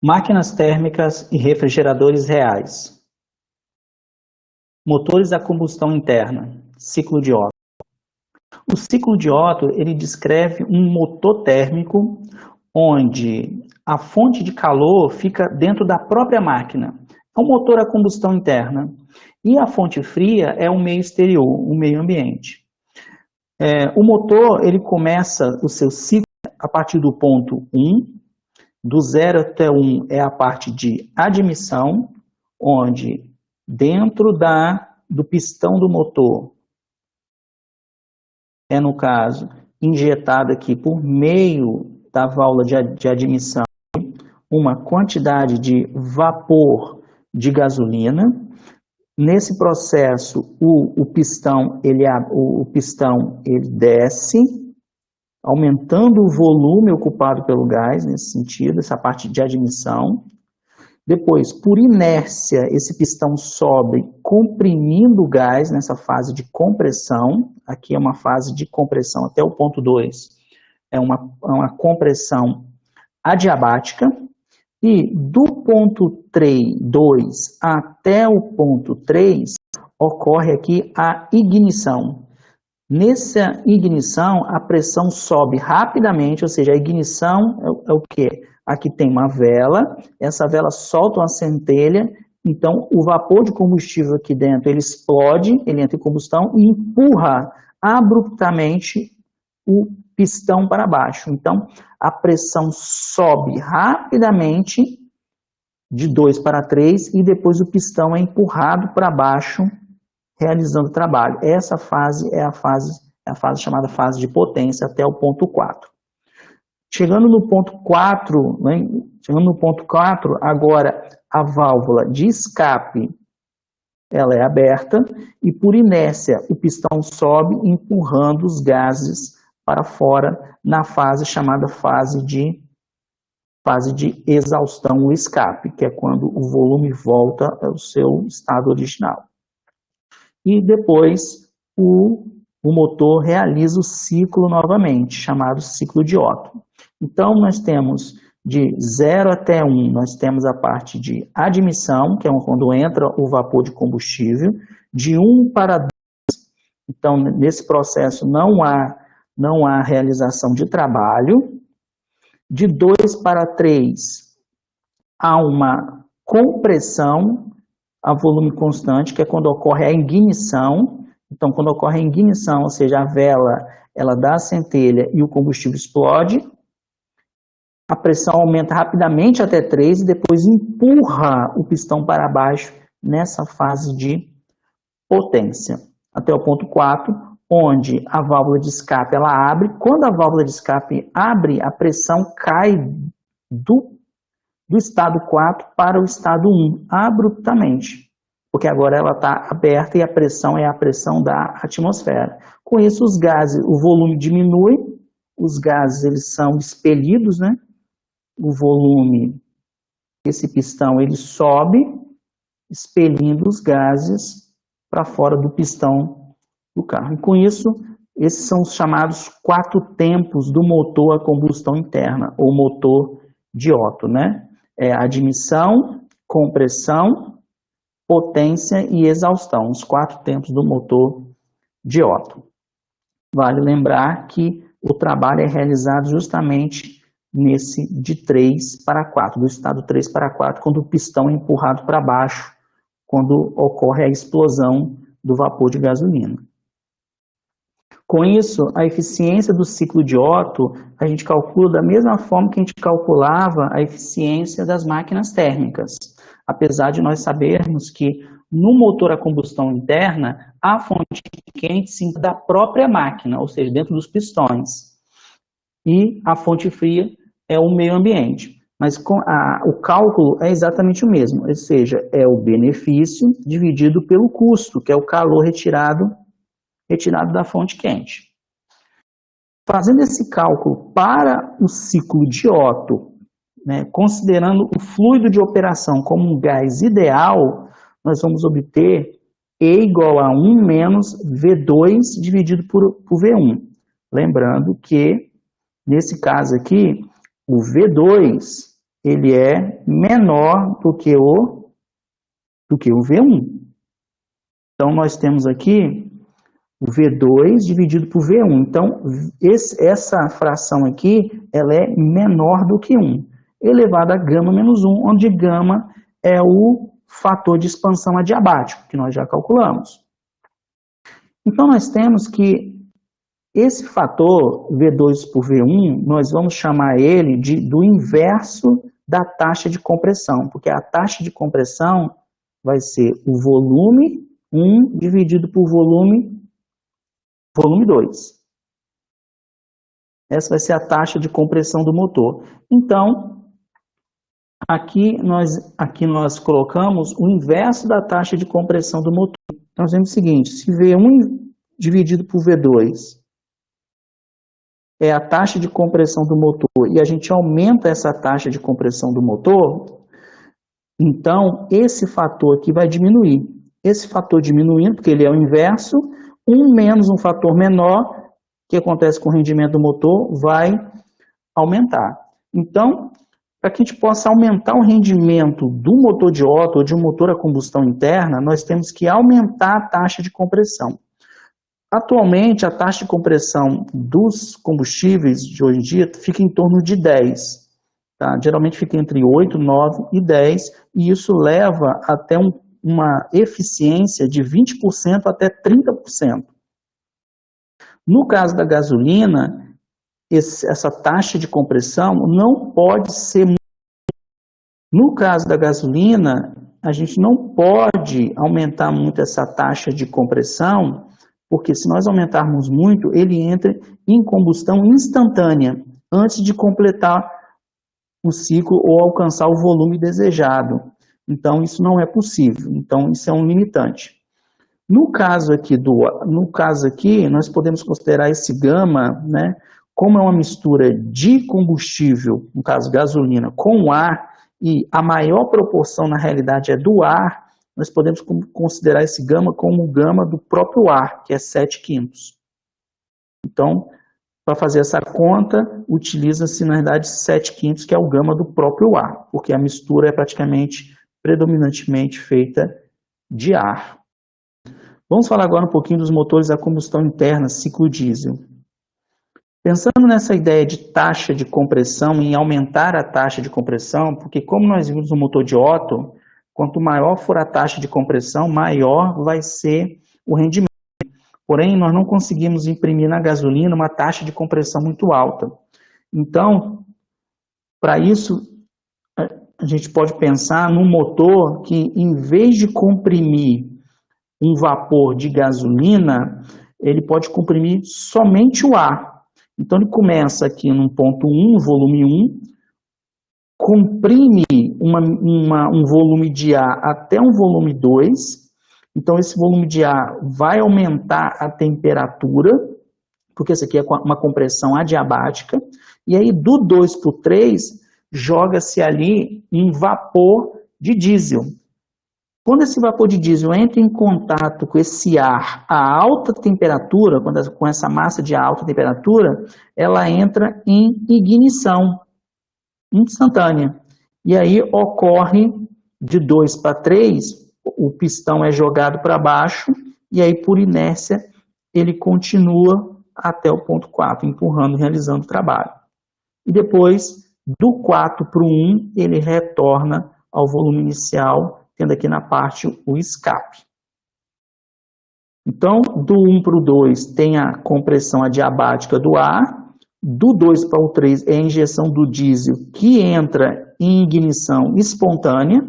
Máquinas térmicas e refrigeradores reais. Motores a combustão interna. Ciclo de Otto. O ciclo de Otto, ele descreve um motor térmico onde a fonte de calor fica dentro da própria máquina. É um motor a combustão interna. E a fonte fria é o meio exterior, o meio ambiente. O motor, ele começa o seu ciclo a partir do ponto 1, do 0 até 1 é a parte de admissão, onde dentro do pistão do motor é, no caso, injetado aqui por meio da válvula de admissão uma quantidade de vapor de gasolina. Nesse processo, o pistão ele desce, aumentando o volume ocupado pelo gás, nesse sentido, essa parte de admissão. Depois, por inércia, esse pistão sobe, comprimindo o gás nessa fase de compressão. Aqui é uma fase de compressão até o ponto 2, é uma compressão adiabática. E do ponto 2 até o ponto 3, ocorre aqui a ignição. Nessa ignição, a pressão sobe rapidamente, ou seja, a ignição é o quê? Aqui tem uma vela, essa vela solta uma centelha, então o vapor de combustível aqui dentro, ele explode, ele entra em combustão e empurra abruptamente o pistão para baixo. Então, a pressão sobe rapidamente de 2 para 3 e depois o pistão é empurrado para baixo, realizando o trabalho. Essa fase é a fase chamada fase de potência até o ponto 4. Chegando no ponto 4, agora a válvula de escape ela é aberta e por inércia o pistão sobe empurrando os gases para fora na fase chamada fase de exaustão, o escape, que é quando o volume volta ao seu estado original. E depois o motor realiza o ciclo novamente, chamado ciclo de Otto. Então, nós temos de 0 até 1, nós temos a parte de admissão, que é quando entra o vapor de combustível, de 1 para 2, então, nesse processo não há realização de trabalho, de 2 para 3, há uma compressão a volume constante, que é quando ocorre a ignição. Então, quando ocorre a ignição, ou seja, a vela ela dá a centelha e o combustível explode, a pressão aumenta rapidamente até 3 e depois empurra o pistão para baixo nessa fase de potência, até o ponto 4, onde a válvula de escape ela abre. Quando a válvula de escape abre, a pressão cai do estado 4 para o estado 1, abruptamente, porque agora ela está aberta e a pressão é a pressão da atmosfera. Com isso, os gases, o volume diminui, os gases eles são expelidos, né? O volume, esse pistão, ele sobe, expelindo os gases para fora do pistão do carro. E com isso, esses são os chamados 4 tempos do motor a combustão interna, ou motor de Otto, né? Admissão, compressão, potência e exaustão, os 4 tempos do motor de Otto. Vale lembrar que o trabalho é realizado justamente nesse de 3 para 4, do estado 3 para 4, quando o pistão é empurrado para baixo, quando ocorre a explosão do vapor de gasolina. Com isso, a eficiência do ciclo de Otto, a gente calcula da mesma forma que a gente calculava a eficiência das máquinas térmicas. Apesar de nós sabermos que no motor a combustão interna, a fonte quente se da própria máquina, ou seja, dentro dos pistões. E a fonte fria é o meio ambiente. Mas o cálculo é exatamente o mesmo, ou seja, é o benefício dividido pelo custo, que é o calor retirado da fonte quente. Fazendo esse cálculo para o ciclo de Otto, né, considerando o fluido de operação como um gás ideal, nós vamos obter E igual a 1 menos V2 dividido por V1. Lembrando que, nesse caso aqui, o V2 ele é menor do que o V1. Então, nós temos aqui o V2 dividido por V1. Então, essa fração aqui, ela é menor do que 1, elevado a gama menos 1, onde gama é o fator de expansão adiabático, que nós já calculamos. Então, nós temos que esse fator V2 por V1, nós vamos chamar ele do inverso da taxa de compressão, porque a taxa de compressão vai ser o volume 1 dividido por volume 2. Essa vai ser a taxa de compressão do motor. Então, aqui nós colocamos o inverso da taxa de compressão do motor. Então, nós temos o seguinte, se V1 dividido por V2 é a taxa de compressão do motor e a gente aumenta essa taxa de compressão do motor, então esse fator aqui vai diminuir. Esse fator diminuindo, porque ele é o inverso, 1 menos um fator menor, que acontece com o rendimento do motor, vai aumentar. Então, para que a gente possa aumentar o rendimento do motor de Otto ou de um motor a combustão interna, nós temos que aumentar a taxa de compressão. Atualmente, a taxa de compressão dos combustíveis de hoje em dia fica em torno de 10. Tá? Geralmente fica entre 8, 9 e 10, e isso leva até uma eficiência de 20% até 30%. No caso da gasolina, essa taxa de compressão não pode ser... No caso da gasolina, a gente não pode aumentar muito essa taxa de compressão, porque se nós aumentarmos muito, ele entra em combustão instantânea, antes de completar o ciclo ou alcançar o volume desejado. Então, isso não é possível. Então, isso é um limitante. No caso aqui, nós podemos considerar esse gama, né, como é uma mistura de combustível, no caso gasolina, com ar, e a maior proporção na realidade é do ar, nós podemos considerar esse gama como o gama do próprio ar, que é 7/5. Então, para fazer essa conta, utiliza-se, na verdade, 7/5, que é o gama do próprio ar, porque a mistura é predominantemente feita de ar. Vamos falar agora um pouquinho dos motores a combustão interna, ciclo diesel. Pensando nessa ideia de taxa de compressão, em aumentar a taxa de compressão, porque como nós vimos no motor de Otto, quanto maior for a taxa de compressão, maior vai ser o rendimento. Porém, nós não conseguimos imprimir na gasolina uma taxa de compressão muito alta. Então, para isso, a gente pode pensar num motor que, em vez de comprimir um vapor de gasolina, ele pode comprimir somente o ar. Então, ele começa aqui no ponto 1, volume 1, comprime um volume de ar até um volume 2, então esse volume de ar vai aumentar a temperatura, porque isso aqui é uma compressão adiabática, e aí do 2 para o 3, joga-se ali um vapor de diesel. Quando esse vapor de diesel entra em contato com esse ar a alta temperatura, com essa massa de alta temperatura, ela entra em ignição instantânea. E aí ocorre de 2 para 3, o pistão é jogado para baixo, e aí por inércia ele continua até o ponto 4, empurrando, realizando o trabalho. E depois, do 4 para o 1, ele retorna ao volume inicial, tendo aqui na parte o escape. Então, do 1 para o 2 tem a compressão adiabática do ar, do 2 para o 3 é a injeção do diesel que entra em ignição espontânea,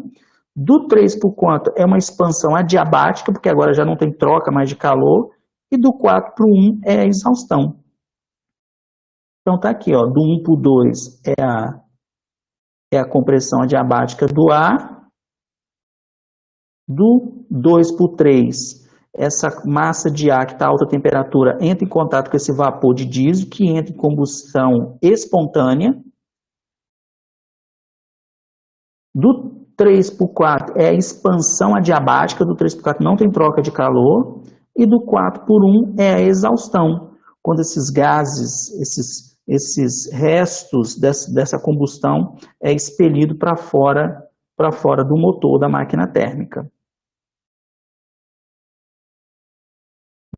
do 3 para o 4 é uma expansão adiabática, porque agora já não tem troca mais de calor, e do 4 para o 1 é a exaustão. Então está aqui, ó, do 1 para o 2 é a compressão adiabática do ar, do 2 para o 3 essa massa de ar que está a alta temperatura entra em contato com esse vapor de diesel, que entra em combustão espontânea. Do 3 para o 4 é a expansão adiabática, do 3 para o 4 não tem troca de calor, e do 4 por 1 é a exaustão, quando esses gases, esses esses restos dessa combustão é expelido para fora do motor da máquina térmica.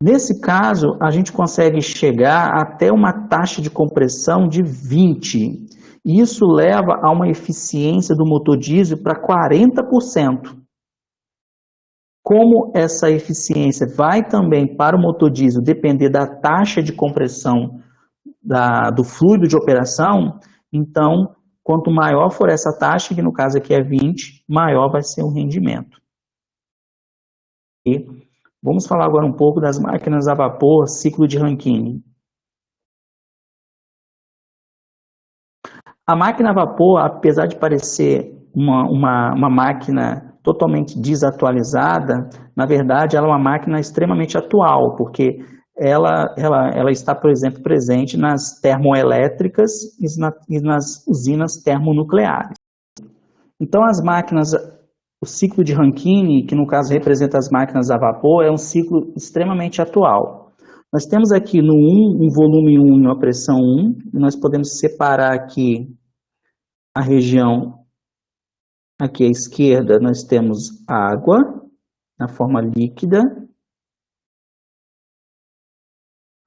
Nesse caso, a gente consegue chegar até uma taxa de compressão de 20. E isso leva a uma eficiência do motor diesel para 40%. Como essa eficiência vai também para o motor diesel depender da taxa de compressão do fluido de operação, então, quanto maior for essa taxa, que no caso aqui é 20, maior vai ser o rendimento. E vamos falar agora um pouco das máquinas a vapor, ciclo de Rankine. A máquina a vapor, apesar de parecer uma máquina totalmente desatualizada, na verdade ela é uma máquina extremamente atual, porque ela está, por exemplo, presente nas termoelétricas e nas usinas termonucleares. Então as máquinas, o ciclo de Rankine, que no caso representa as máquinas a vapor, é um ciclo extremamente atual. Nós temos aqui no 1, um volume 1 e uma pressão 1, e nós podemos separar aqui a região, aqui à esquerda nós temos água, na forma líquida.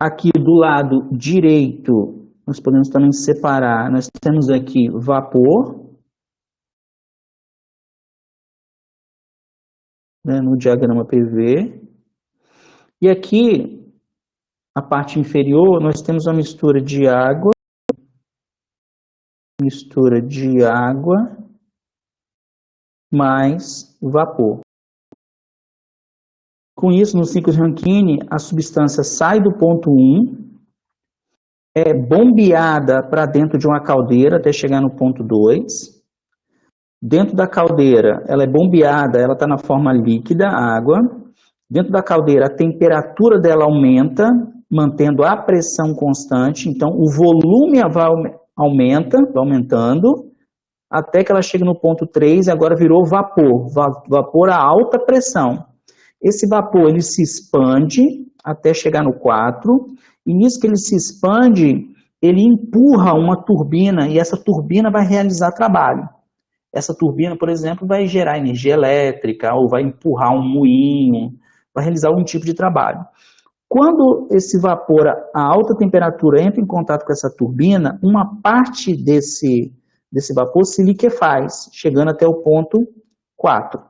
Aqui do lado direito, nós podemos também separar, nós temos aqui vapor, né, no diagrama PV. E aqui, a parte inferior, nós temos uma mistura de água mais vapor. Com isso, no ciclo de Rankine, a substância sai do ponto 1, é bombeada para dentro de uma caldeira até chegar no ponto 2. Dentro da caldeira, ela é bombeada, ela está na forma líquida, água. Dentro da caldeira, a temperatura dela aumenta, mantendo a pressão constante. Então, o volume vai aumentando, até que ela chega no ponto 3 e agora virou vapor. Vapor a alta pressão. Esse vapor ele se expande até chegar no 4, e nisso que ele se expande, ele empurra uma turbina, e essa turbina vai realizar trabalho. Essa turbina, por exemplo, vai gerar energia elétrica, ou vai empurrar um moinho, vai realizar algum tipo de trabalho. Quando esse vapor a alta temperatura entra em contato com essa turbina, uma parte desse vapor se liquefaz, chegando até o ponto 4.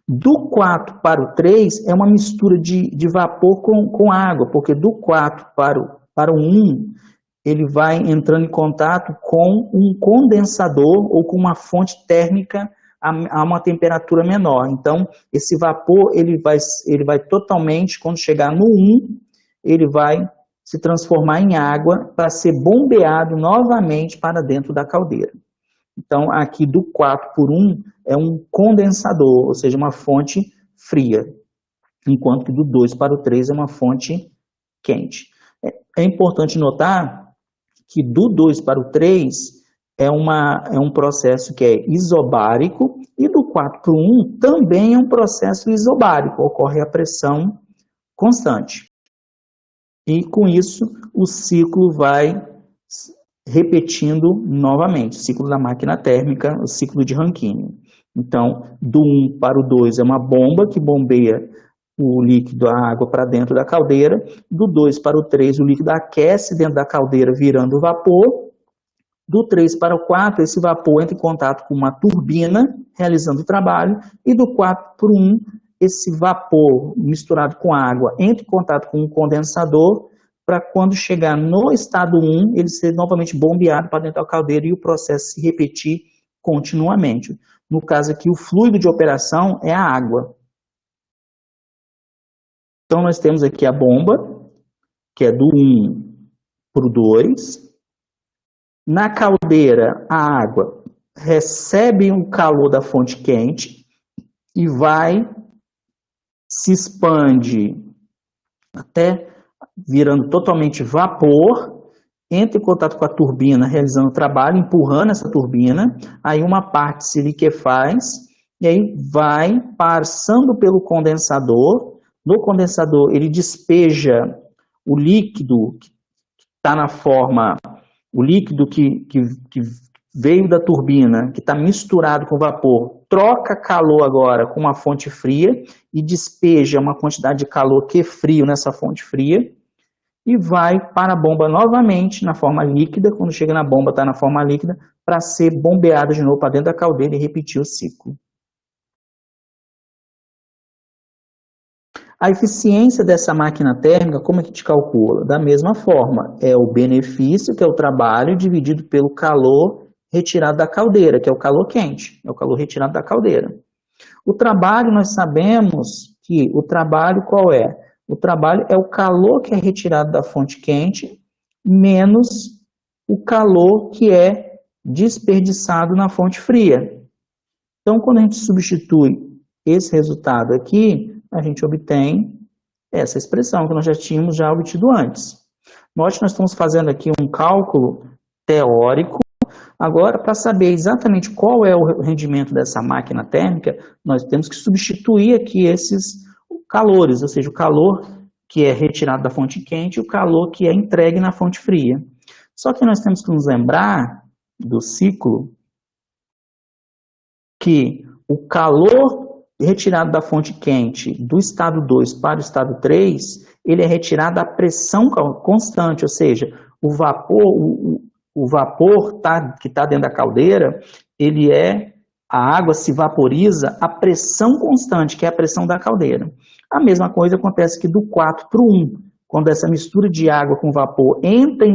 Do 4 para o 3 é uma mistura de vapor com água, porque do 4 para o 1, ele vai entrando em contato com um condensador ou com uma fonte térmica a uma temperatura menor. Então, esse vapor ele vai totalmente, quando chegar no 1, ele vai se transformar em água para ser bombeado novamente para dentro da caldeira. Então, aqui do 4 por 1 é um condensador, ou seja, uma fonte fria, enquanto que do 2 para o 3 é uma fonte quente. É importante notar que do 2 para o 3 é um processo que é isobárico, e do 4 para o 1 também é um processo isobárico, ocorre a pressão constante. E com isso o ciclo vai repetindo novamente, o ciclo da máquina térmica, o ciclo de Rankine. Então, do 1 para o 2 é uma bomba que bombeia o líquido, a água, para dentro da caldeira. Do 2 para o 3, o líquido aquece dentro da caldeira, virando vapor. Do 3 para o 4, esse vapor entra em contato com uma turbina, realizando o trabalho. E do 4 para o 1, esse vapor misturado com água entra em contato com um condensador, para quando chegar no estado 1, ele ser novamente bombeado para dentro da caldeira e o processo se repetir continuamente. No caso aqui, o fluido de operação é a água. Então, nós temos aqui a bomba, que é do 1 para o 2. Na caldeira, a água recebe o calor da fonte quente e se expande até virando totalmente vapor, entra em contato com a turbina, realizando o trabalho, empurrando essa turbina, aí uma parte se liquefaz, e aí vai passando pelo condensador. No condensador, ele despeja o líquido está na forma, o líquido que veio da turbina, que está misturado com vapor, troca calor agora com uma fonte fria e despeja uma quantidade de calor que é frio nessa fonte fria e vai para a bomba novamente na forma líquida, quando chega na bomba está na forma líquida, para ser bombeado de novo para dentro da caldeira e repetir o ciclo. A eficiência dessa máquina térmica, como é que te calcula? Da mesma forma, é o benefício, que é o trabalho, dividido pelo calor retirado da caldeira, que é o calor quente, é o calor retirado da caldeira. O trabalho, nós sabemos que o trabalho qual é? O trabalho é o calor que é retirado da fonte quente, menos o calor que é desperdiçado na fonte fria. Então, quando a gente substitui esse resultado aqui, a gente obtém essa expressão que nós já tínhamos obtido antes. Note que nós estamos fazendo aqui um cálculo teórico. Agora, para saber exatamente qual é o rendimento dessa máquina térmica, nós temos que substituir aqui esses calores, ou seja, o calor que é retirado da fonte quente e o calor que é entregue na fonte fria. Só que nós temos que nos lembrar do ciclo que o calor retirado da fonte quente do estado 2 para o estado 3, ele é retirado à pressão constante, ou seja, o vapor que está dentro da caldeira, a água se vaporiza à pressão constante, que é a pressão da caldeira. A mesma coisa acontece aqui do 4 para o 1, quando essa mistura de água com vapor entra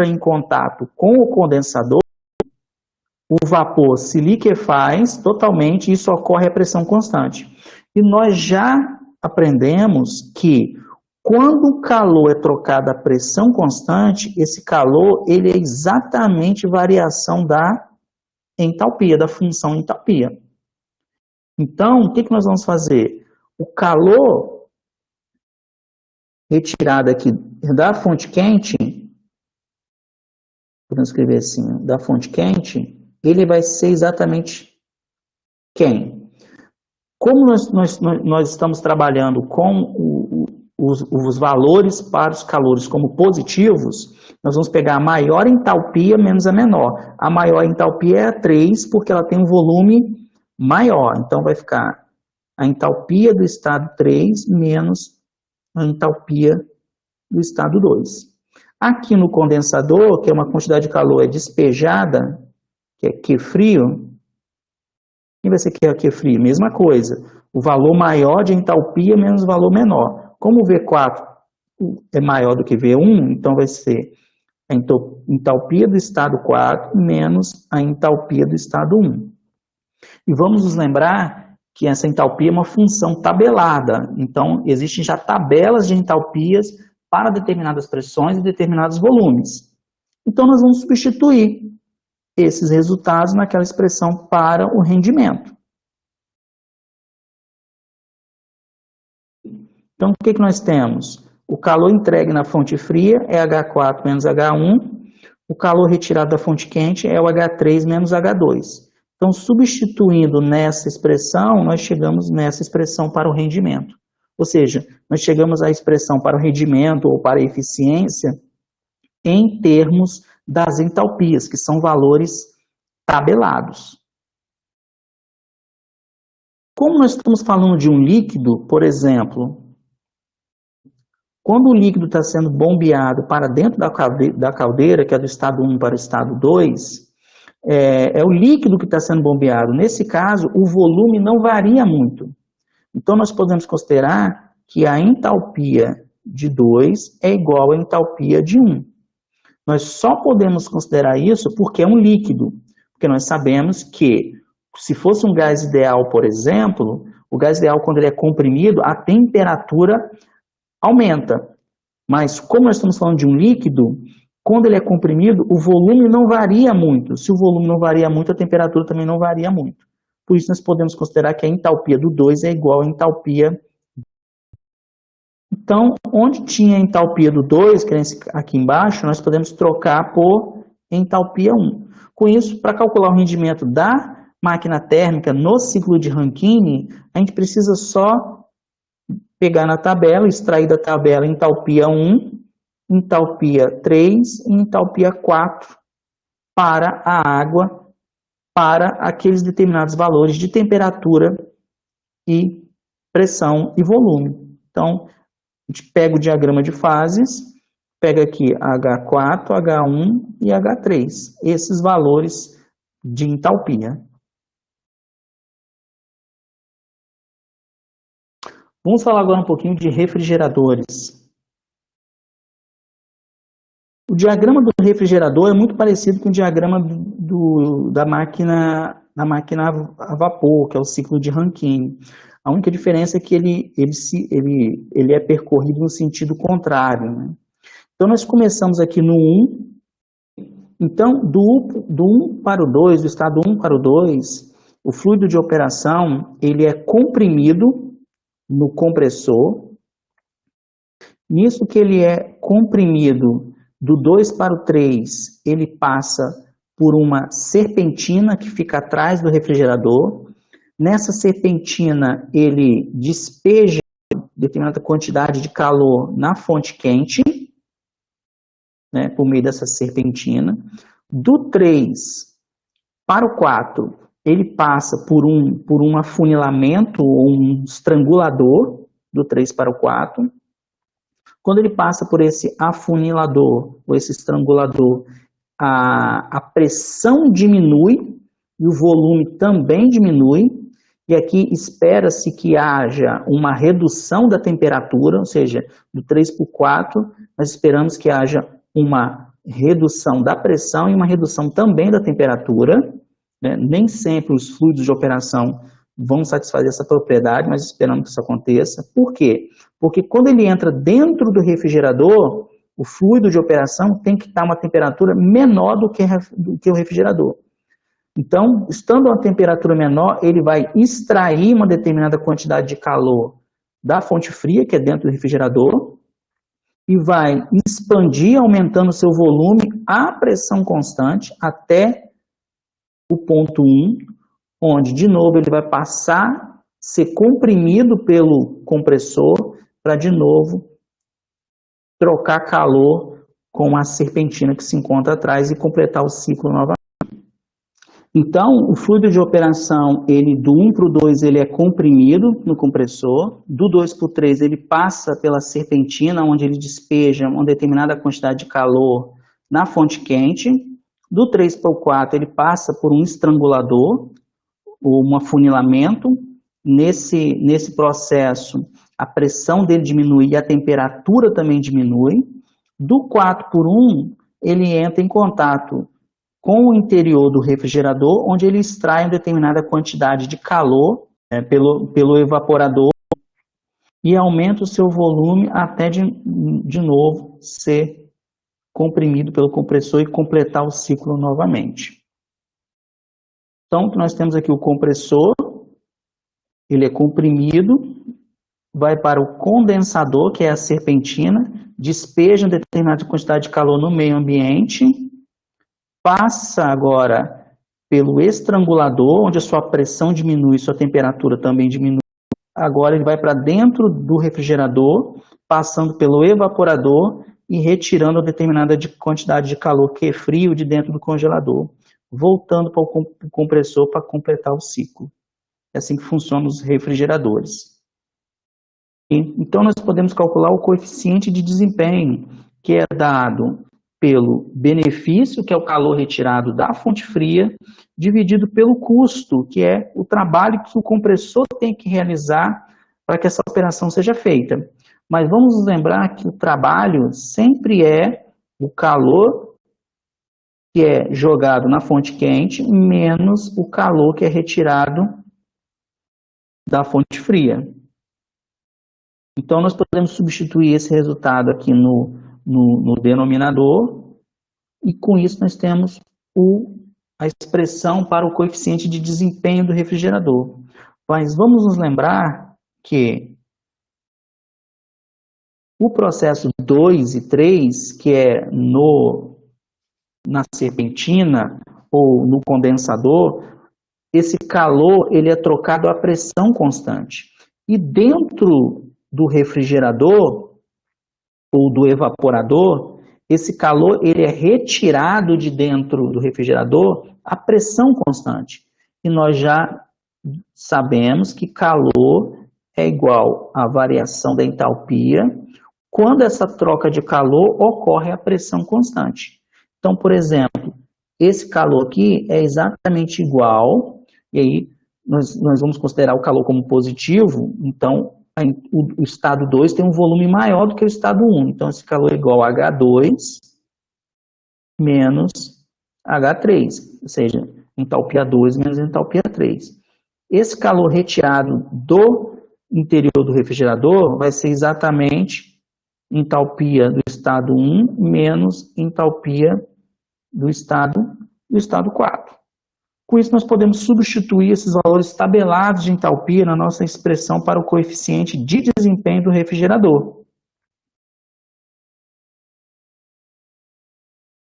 em contato com o condensador, o vapor se liquefaz totalmente e isso ocorre à pressão constante. E nós já aprendemos que quando o calor é trocado à pressão constante, esse calor ele é exatamente variação da entalpia, da função entalpia. Então, o que nós vamos fazer? O calor retirado aqui da fonte quente, podemos escrever assim, da fonte quente, ele vai ser exatamente quem? Como nós estamos trabalhando com os valores para os calores como positivos, nós vamos pegar a maior entalpia menos a menor. A maior entalpia é a 3, porque ela tem um volume maior. Então, vai ficar a entalpia do estado 3 menos a entalpia do estado 2. Aqui no condensador, que é uma quantidade de calor despejada, que é Q frio, quem vai ser Q frio? Mesma coisa, o valor maior de entalpia menos o valor menor. Como o V4 é maior do que V1, então vai ser a entalpia do estado 4 menos a entalpia do estado 1. E vamos nos lembrar que essa entalpia é uma função tabelada, então existem já tabelas de entalpias para determinadas pressões e determinados volumes. Então nós vamos substituir esses resultados naquela expressão para o rendimento. Então, o que nós temos? O calor entregue na fonte fria é H4 menos H1, o calor retirado da fonte quente é o H3 menos H2. Então, substituindo nessa expressão, nós chegamos nessa expressão para o rendimento. Ou seja, nós chegamos à expressão para o rendimento ou para a eficiência em termos das entalpias, que são valores tabelados. Como nós estamos falando de um líquido, por exemplo, quando o líquido está sendo bombeado para dentro da caldeira, que é do estado 1 para o estado 2, é o líquido que está sendo bombeado. Nesse caso, o volume não varia muito. Então, nós podemos considerar que a entalpia de 2 é igual à entalpia de 1. Nós só podemos considerar isso porque é um líquido. Porque nós sabemos que, se fosse um gás ideal, por exemplo, o gás ideal, quando ele é comprimido, a temperatura aumenta. Mas, como nós estamos falando de um líquido, quando ele é comprimido, o volume não varia muito. Se o volume não varia muito, a temperatura também não varia muito. Por isso, nós podemos considerar que a entalpia do 2 é igual à entalpia. Então, onde tinha a entalpia do 2, que é aqui embaixo, nós podemos trocar por entalpia 1. Com isso, para calcular o rendimento da máquina térmica no ciclo de Rankine, a gente precisa só pegar na tabela, extrair da tabela entalpia 1 entalpia 3 e entalpia 4 para a água, para aqueles determinados valores de temperatura e pressão e volume. Então, a gente pega o diagrama de fases, pega aqui H4, H1 e H3, esses valores de entalpia. Vamos falar agora um pouquinho de refrigeradores. O diagrama do refrigerador é muito parecido com o diagrama da máquina a vapor, que é o ciclo de Rankine. A única diferença é que ele é percorrido no sentido contrário, né? Então, nós começamos aqui no 1. Então, do 1 para o 2, do estado 1 para o 2, o fluido de operação ele é comprimido no compressor. Nisso que ele é comprimido do 2 para o 3, ele passa por uma serpentina que fica atrás do refrigerador. Nessa serpentina, ele despeja determinada quantidade de calor na fonte quente, né, por meio dessa serpentina. Do 3 para o 4, ele passa por um afunilamento ou um estrangulador, do 3 para o 4. Quando ele passa por esse afunilador ou esse estrangulador, a pressão diminui e o volume também diminui. E aqui espera-se que haja uma redução da temperatura, ou seja, do 3 para o 4, nós esperamos que haja uma redução da pressão e uma redução também da temperatura, né? Nem sempre os fluidos de operação vão satisfazer essa propriedade, mas esperamos que isso aconteça. Por quê? Porque quando ele entra dentro do refrigerador, o fluido de operação tem que estar a uma temperatura menor do que o refrigerador. Então, estando a uma temperatura menor, ele vai extrair uma determinada quantidade de calor da fonte fria, que é dentro do refrigerador, e vai expandir, aumentando o seu volume a pressão constante até o ponto 1, onde, de novo, ele vai passar a ser comprimido pelo compressor para, de novo, trocar calor com a serpentina que se encontra atrás e completar o ciclo novamente. Então, o fluido de operação, do 1 para o 2, ele é comprimido no compressor. Do 2 para o 3, ele passa pela serpentina, onde ele despeja uma determinada quantidade de calor na fonte quente. Do 3 para o 4, ele passa por um estrangulador, ou um afunilamento. Nesse processo, a pressão dele diminui e a temperatura também diminui. Do 4 por 1, ele entra em contato com o interior do refrigerador, onde ele extrai uma determinada quantidade de calor pelo evaporador e aumenta o seu volume até de novo ser comprimido pelo compressor e completar o ciclo novamente. Então, nós temos aqui o compressor, ele é comprimido, vai para o condensador, que é a serpentina, despeja uma determinada quantidade de calor no meio ambiente, passa agora pelo estrangulador, onde a sua pressão diminui, sua temperatura também diminui. Agora ele vai para dentro do refrigerador, passando pelo evaporador e retirando a determinada quantidade de calor que é frio de dentro do congelador, voltando para o compressor para completar o ciclo. É assim que funcionam os refrigeradores. Então nós podemos calcular o coeficiente de desempenho, que é dado pelo benefício, que é o calor retirado da fonte fria, dividido pelo custo, que é o trabalho que o compressor tem que realizar para que essa operação seja feita. Mas vamos nos lembrar que o trabalho sempre é o calor que é jogado na fonte quente, menos o calor que é retirado da fonte fria. Então, nós podemos substituir esse resultado aqui no denominador, e com isso nós temos a expressão para o coeficiente de desempenho do refrigerador. Mas vamos nos lembrar que o processo 2 e 3, que é na serpentina ou no condensador, esse calor ele é trocado a pressão constante. E dentro do refrigerador, ou do evaporador, esse calor ele é retirado de dentro do refrigerador a pressão constante. E nós já sabemos que calor é igual à variação da entalpia quando essa troca de calor ocorre a pressão constante. Então, por exemplo, esse calor aqui é exatamente igual, e aí nós vamos considerar o calor como positivo, então o estado 2 tem um volume maior do que o estado 1. Então, esse calor é igual a H2 menos H3, ou seja, entalpia 2 menos entalpia 3. Esse calor retirado do interior do refrigerador vai ser exatamente entalpia do estado 1 menos entalpia do estado 4. Com isso, nós podemos substituir esses valores tabelados de entalpia na nossa expressão para o coeficiente de desempenho do refrigerador.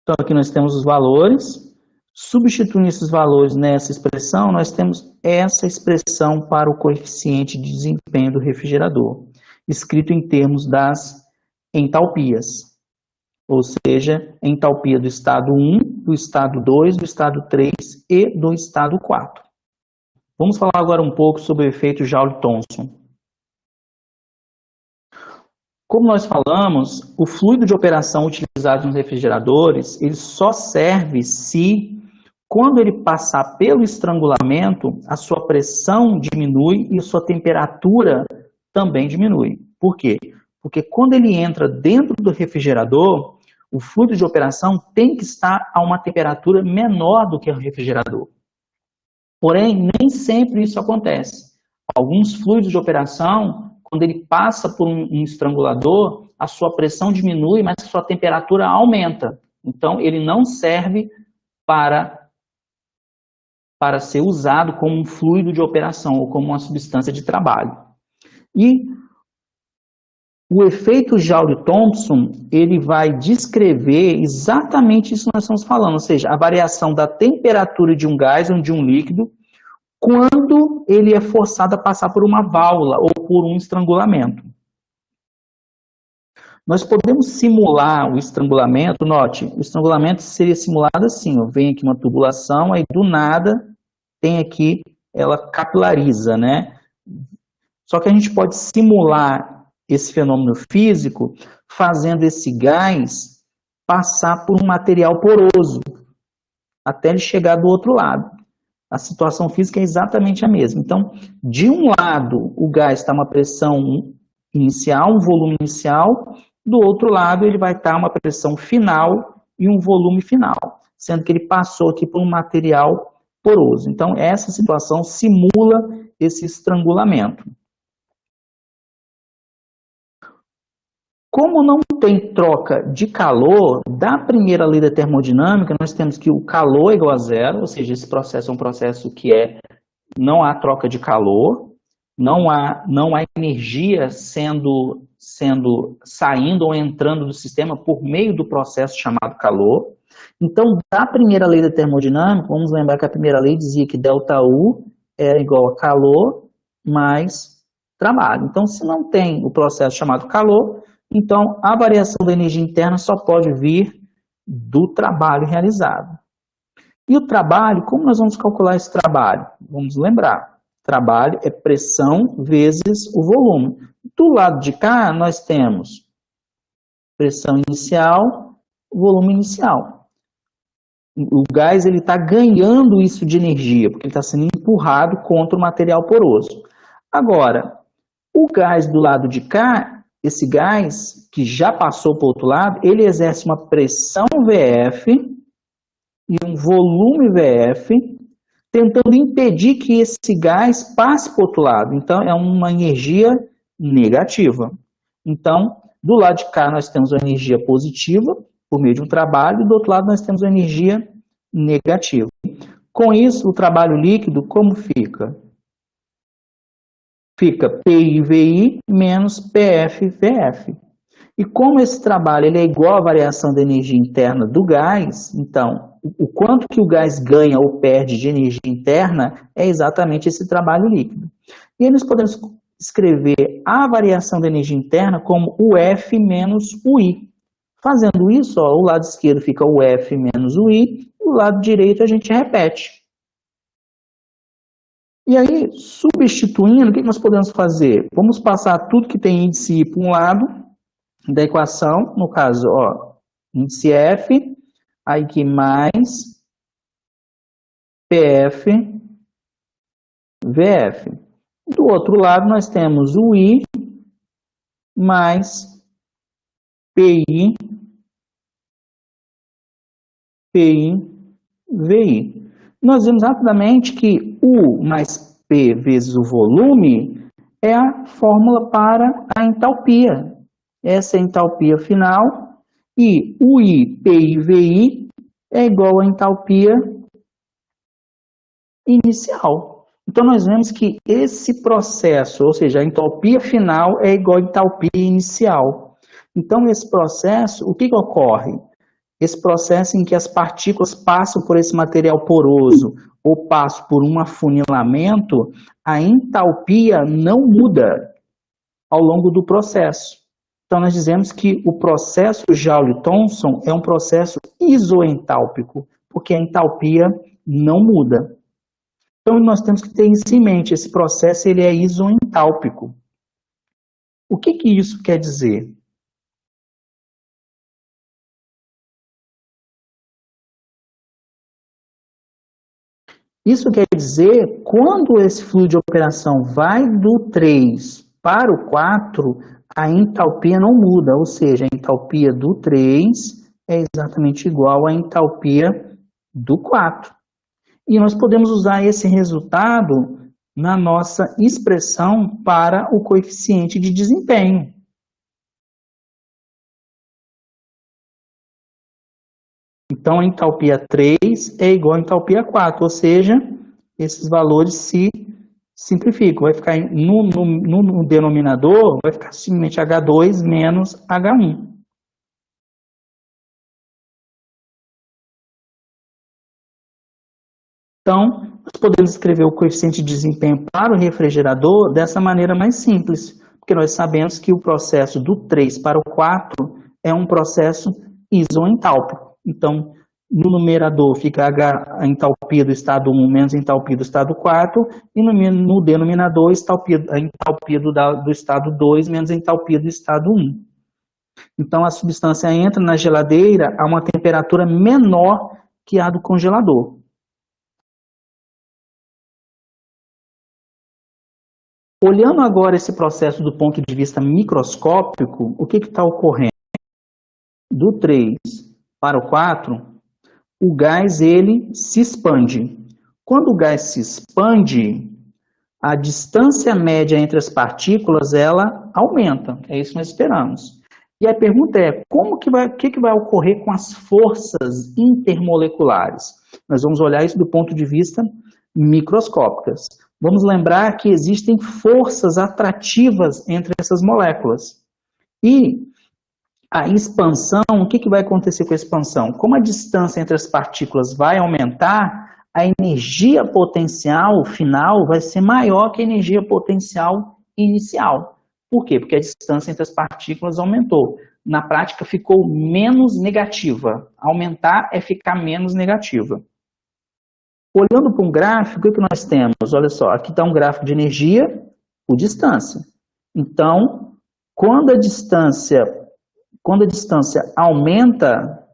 Então, aqui nós temos os valores. Substituindo esses valores nessa expressão, nós temos essa expressão para o coeficiente de desempenho do refrigerador, escrito em termos das entalpias. Ou seja, a entalpia do estado 1, do estado 2, do estado 3 e do estado 4. Vamos falar agora um pouco sobre o efeito Joule-Thomson. Como nós falamos, o fluido de operação utilizado nos refrigeradores, ele só serve se, quando ele passar pelo estrangulamento, a sua pressão diminui e a sua temperatura também diminui. Por quê? Porque quando ele entra dentro do refrigerador, o fluido de operação tem que estar a uma temperatura menor do que o refrigerador. Porém, nem sempre isso acontece. Alguns fluidos de operação, quando ele passa por um estrangulador, a sua pressão diminui, mas a sua temperatura aumenta. Então, ele não serve para ser usado como um fluido de operação ou como uma substância de trabalho. E o efeito Joule-Thomson, ele vai descrever exatamente isso que nós estamos falando, ou seja, a variação da temperatura de um gás ou de um líquido quando ele é forçado a passar por uma válvula ou por um estrangulamento. Nós podemos simular o estrangulamento, note, o estrangulamento seria simulado assim, ó, vem aqui uma tubulação, aí do nada tem aqui, ela capilariza, né? Só que a gente pode simular esse fenômeno físico fazendo esse gás passar por um material poroso até ele chegar do outro lado. A situação física é exatamente a mesma. Então, de um lado, o gás está uma pressão inicial, um volume inicial, do outro lado, ele vai estar uma pressão final e um volume final, sendo que ele passou aqui por um material poroso. Então, essa situação simula esse estrangulamento. Como não tem troca de calor, da primeira lei da termodinâmica, nós temos que o calor é igual a zero, ou seja, esse processo é um processo que não há troca de calor, não há energia saindo ou entrando do sistema por meio do processo chamado calor. Então, da primeira lei da termodinâmica, vamos lembrar que a primeira lei dizia que ΔU era igual a calor mais trabalho. Então, se não tem o processo chamado calor, então a variação da energia interna só pode vir do trabalho realizado. E o trabalho, como nós vamos calcular esse trabalho? Vamos lembrar, trabalho é pressão vezes o volume. Do lado de cá, nós temos pressão inicial, volume inicial. O gás está ganhando isso de energia, porque ele está sendo empurrado contra o material poroso. Agora, o gás do lado de cá, esse gás que já passou para o outro lado, ele exerce uma pressão VF e um volume VF, tentando impedir que esse gás passe para o outro lado. Então, é uma energia negativa. Então, do lado de cá nós temos a energia positiva, por meio de um trabalho, e do outro lado nós temos a energia negativa. Com isso, o trabalho líquido, como fica? Fica PIVI menos PFVF. E como esse trabalho ele é igual à variação da energia interna do gás, então, o quanto que o gás ganha ou perde de energia interna é exatamente esse trabalho líquido. E aí nós podemos escrever a variação da energia interna como o F menos o I. Fazendo isso, ó, o lado esquerdo fica o F menos o I, e o lado direito a gente repete. E aí, substituindo, o que nós podemos fazer? Vamos passar tudo que tem índice I para um lado da equação, no caso, ó, índice F, aí que mais PF, VF. Do outro lado, nós temos o I mais PI, VI. Nós vimos rapidamente que U mais P vezes o volume é a fórmula para a entalpia. Essa é a entalpia final e UI, PI, VI é igual à entalpia inicial. Então, nós vemos que esse processo, ou seja, a entalpia final é igual à entalpia inicial. Então, esse processo, o que ocorre? Esse processo em que as partículas passam por esse material poroso ou passam por um afunilamento, a entalpia não muda ao longo do processo. Então, nós dizemos que o processo Joule-Thomson é um processo isoentálpico, porque a entalpia não muda. Então, nós temos que ter isso em mente, esse processo ele é isoentálpico. O que isso quer dizer? Isso quer dizer, quando esse fluido de operação vai do 3 para o 4, a entalpia não muda, ou seja, a entalpia do 3 é exatamente igual à entalpia do 4. E nós podemos usar esse resultado na nossa expressão para o coeficiente de desempenho. Então, a entalpia 3 é igual a entalpia 4, ou seja, esses valores se simplificam. Vai ficar no denominador, vai ficar simplesmente H2 menos H1. Então, nós podemos escrever o coeficiente de desempenho para o refrigerador dessa maneira mais simples, porque nós sabemos que o processo do 3 para o 4 é um processo isoentálpico. Então, no numerador fica a entalpia do estado 1 menos a entalpia do estado 4, e no denominador a entalpia do estado 2 menos a entalpia do estado 1. Então, a substância entra na geladeira a uma temperatura menor que a do congelador. Olhando agora esse processo do ponto de vista microscópico, o que está ocorrendo? Do 3 para o 4, o gás ele se expande. Quando o gás se expande, a distância média entre as partículas ela aumenta. É isso que nós esperamos. E a pergunta é, o que vai ocorrer com as forças intermoleculares? Nós vamos olhar isso do ponto de vista microscópicas. Vamos lembrar que existem forças atrativas entre essas moléculas. E a expansão, o que vai acontecer com a expansão? Como a distância entre as partículas vai aumentar, a energia potencial final vai ser maior que a energia potencial inicial. Por quê? Porque a distância entre as partículas aumentou. Na prática, ficou menos negativa. Aumentar é ficar menos negativa. Olhando para um gráfico, o que nós temos? Olha só, aqui está um gráfico de energia por distância. Então, quando a distância aumenta,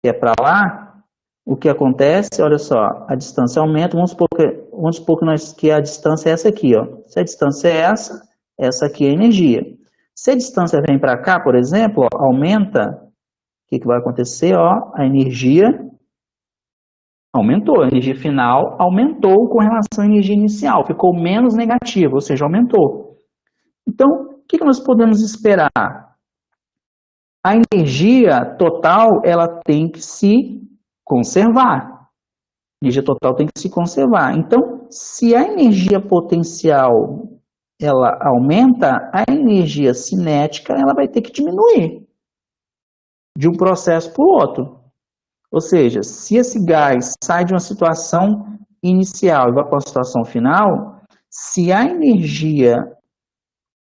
que é para lá, o que acontece? Olha só, a distância aumenta, vamos supor que a distância é essa aqui, ó. Se a distância é essa aqui é a energia. Se a distância vem para cá, por exemplo, ó, aumenta, o que vai acontecer? Ó, a energia aumentou, a energia final aumentou com relação à energia inicial, ficou menos negativa, ou seja, aumentou. Então, o que nós podemos esperar? A energia total, ela tem que se conservar. A energia total tem que se conservar. Então, se a energia potencial ela aumenta, a energia cinética ela vai ter que diminuir de um processo para o outro. Ou seja, se esse gás sai de uma situação inicial e vai para uma situação final, Se a energia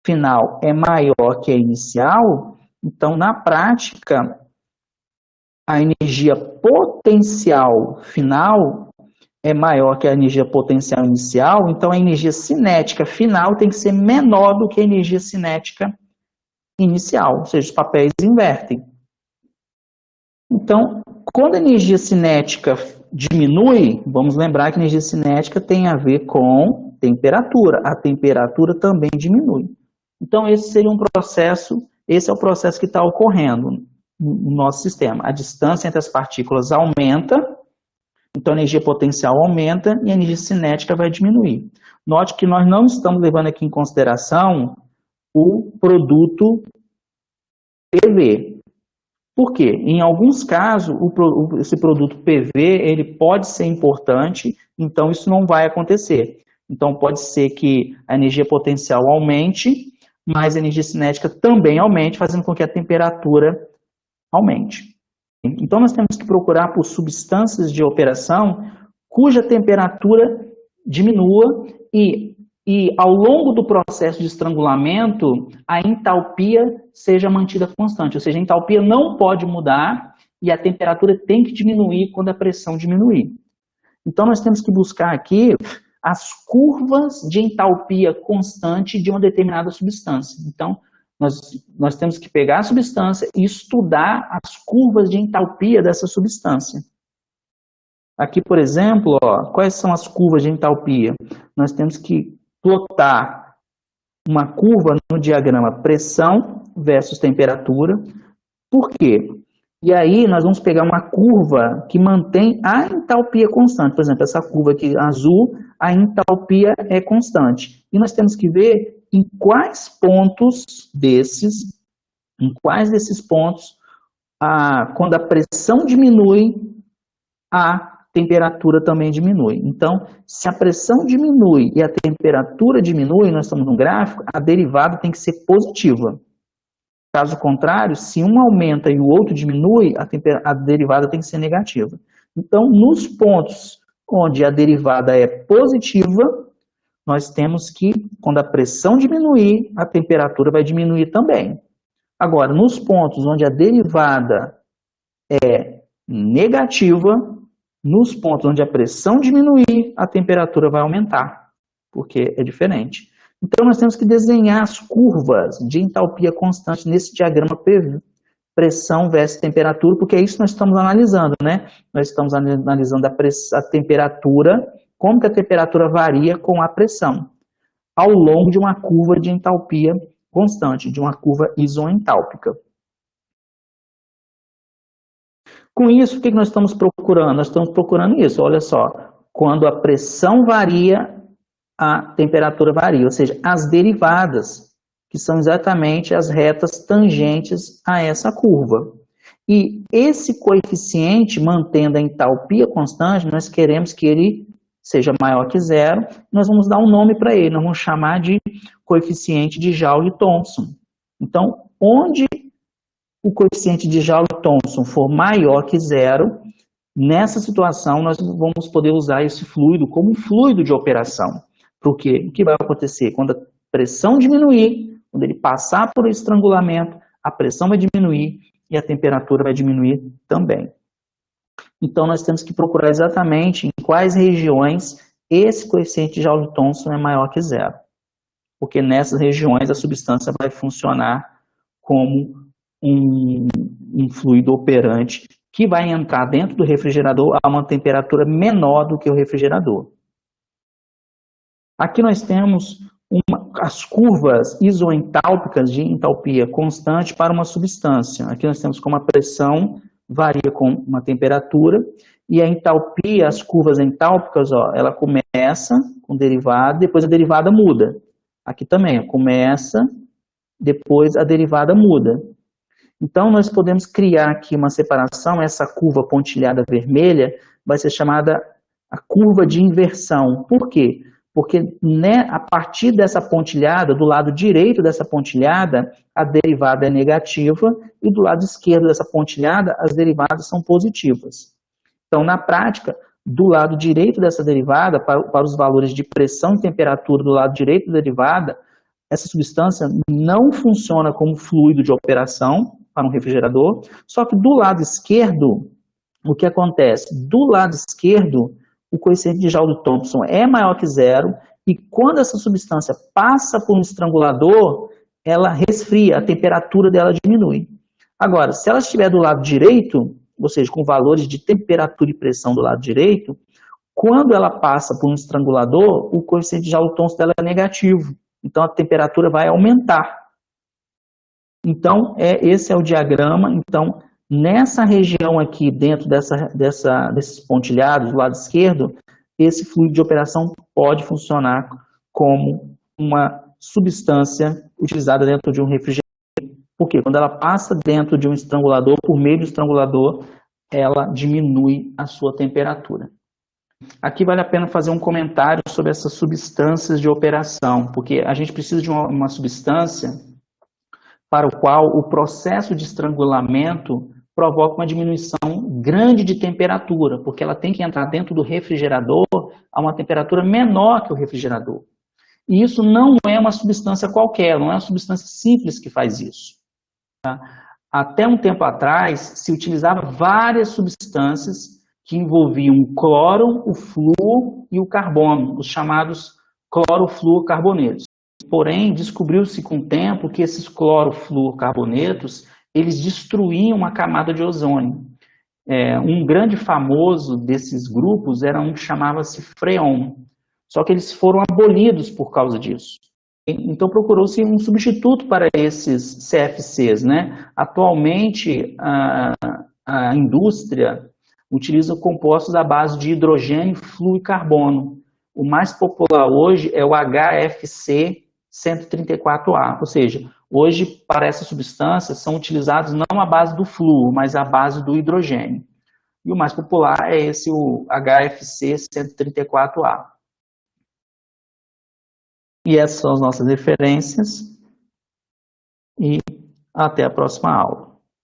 final é maior que a inicial, então, na prática, a energia potencial final é maior que a energia potencial inicial, então a energia cinética final tem que ser menor do que a energia cinética inicial, ou seja, os papéis invertem. Então, quando a energia cinética diminui, vamos lembrar que a energia cinética tem a ver com temperatura. A temperatura também diminui. Então, esse seria um processo, esse é o processo que está ocorrendo no nosso sistema. A distância entre as partículas aumenta, então a energia potencial aumenta e a energia cinética vai diminuir. Note que nós não estamos levando aqui em consideração o produto PV. Por quê? Em alguns casos, esse produto PV ele pode ser importante, então isso não vai acontecer. Então pode ser que a energia potencial aumente, mas a energia cinética também aumente, fazendo com que a temperatura aumente. Então nós temos que procurar por substâncias de operação cuja temperatura diminua e ao longo do processo de estrangulamento, a entalpia seja mantida constante, ou seja, a entalpia não pode mudar e a temperatura tem que diminuir quando a pressão diminuir. Então, nós temos que buscar aqui as curvas de entalpia constante de uma determinada substância. Então, nós temos que pegar a substância e estudar as curvas de entalpia dessa substância. Aqui, por exemplo, quais são as curvas de entalpia? Nós temos que plotar uma curva no diagrama pressão versus temperatura. Por quê? E aí nós vamos pegar uma curva que mantém a entalpia constante. Por exemplo, essa curva aqui azul, a entalpia é constante. E nós temos que ver em quais desses pontos, quando a pressão diminui, a temperatura também diminui. Então, se a pressão diminui e a temperatura diminui, nós estamos no gráfico, a derivada tem que ser positiva. Caso contrário, se um aumenta e o outro diminui, a derivada tem que ser negativa. Então, nos pontos onde a derivada é positiva, nós temos que, quando a pressão diminuir, a temperatura vai diminuir também. Agora, nos pontos onde a derivada é negativa, nos pontos onde a pressão diminuir, a temperatura vai aumentar, porque é diferente. Então, nós temos que desenhar as curvas de entalpia constante nesse diagrama PV, pressão versus temperatura, porque é isso que nós estamos analisando, né? Nós estamos analisando a temperatura, como que a temperatura varia com a pressão, ao longo de uma curva de entalpia constante, de uma curva isoentálpica. Com isso, o que nós estamos procurando? Nós estamos procurando isso, olha só, quando a pressão varia, a temperatura varia, ou seja, as derivadas, que são exatamente as retas tangentes a essa curva. E esse coeficiente, mantendo a entalpia constante, nós queremos que ele seja maior que zero, nós vamos dar um nome para ele, nós vamos chamar de coeficiente de Joule-Thomson. Então, onde o coeficiente de Joule-Thomson for maior que zero, nessa situação nós vamos poder usar esse fluido como um fluido de operação. Porque o que vai acontecer? Quando a pressão diminuir, quando ele passar por estrangulamento, a pressão vai diminuir e a temperatura vai diminuir também. Então nós temos que procurar exatamente em quais regiões esse coeficiente de Joule-Thomson é maior que zero. Porque nessas regiões a substância vai funcionar como um fluido operante que vai entrar dentro do refrigerador a uma temperatura menor do que o refrigerador. Aqui nós temos as curvas isoentálpicas de entalpia constante para uma substância. Aqui nós temos como a pressão varia com uma temperatura e a entalpia, as curvas entálpicas, ela começa com derivada, depois a derivada muda. Aqui também, começa, depois a derivada muda. Então, nós podemos criar aqui uma separação, essa curva pontilhada vermelha vai ser chamada a curva de inversão. Por quê? Porque a partir dessa pontilhada, do lado direito dessa pontilhada, a derivada é negativa e do lado esquerdo dessa pontilhada, as derivadas são positivas. Então, na prática, do lado direito dessa derivada, para os valores de pressão e temperatura do lado direito da derivada, essa substância não funciona como fluido de operação para um refrigerador, só que do lado esquerdo, o que acontece? Do lado esquerdo, o coeficiente de Joule-Thomson é maior que zero, e quando essa substância passa por um estrangulador, ela resfria, a temperatura dela diminui. Agora, se ela estiver do lado direito, ou seja, com valores de temperatura e pressão do lado direito, quando ela passa por um estrangulador, o coeficiente de Joule-Thomson dela é negativo. Então, a temperatura vai aumentar. Então, esse é o diagrama. Então, nessa região aqui, dentro desses pontilhados, do lado esquerdo, esse fluido de operação pode funcionar como uma substância utilizada dentro de um refrigerante. Porque quando ela passa dentro de um estrangulador, por meio do estrangulador, ela diminui a sua temperatura. Aqui vale a pena fazer um comentário sobre essas substâncias de operação, porque a gente precisa de uma substância para o qual o processo de estrangulamento provoca uma diminuição grande de temperatura, porque ela tem que entrar dentro do refrigerador a uma temperatura menor que o refrigerador. E isso não é uma substância qualquer, não é uma substância simples que faz isso. Tá? Até um tempo atrás, se utilizava várias substâncias que envolviam o cloro, o flúor e o carbono, os chamados clorofluorcarbonetos. Porém, descobriu-se com o tempo que esses clorofluorcarbonetos, eles destruíam a camada de ozônio. Um grande famoso desses grupos era um que chamava-se freon, só que eles foram abolidos por causa disso. Então procurou-se um substituto para esses CFCs, né? Atualmente, a indústria utiliza compostos à base de hidrogênio, flúor e carbono. O mais popular hoje é o HFC 134A, ou seja, hoje para essa substância são utilizados não a base do flúor, mas a base do hidrogênio. E o mais popular é esse, o HFC 134A. E essas são as nossas referências e até a próxima aula.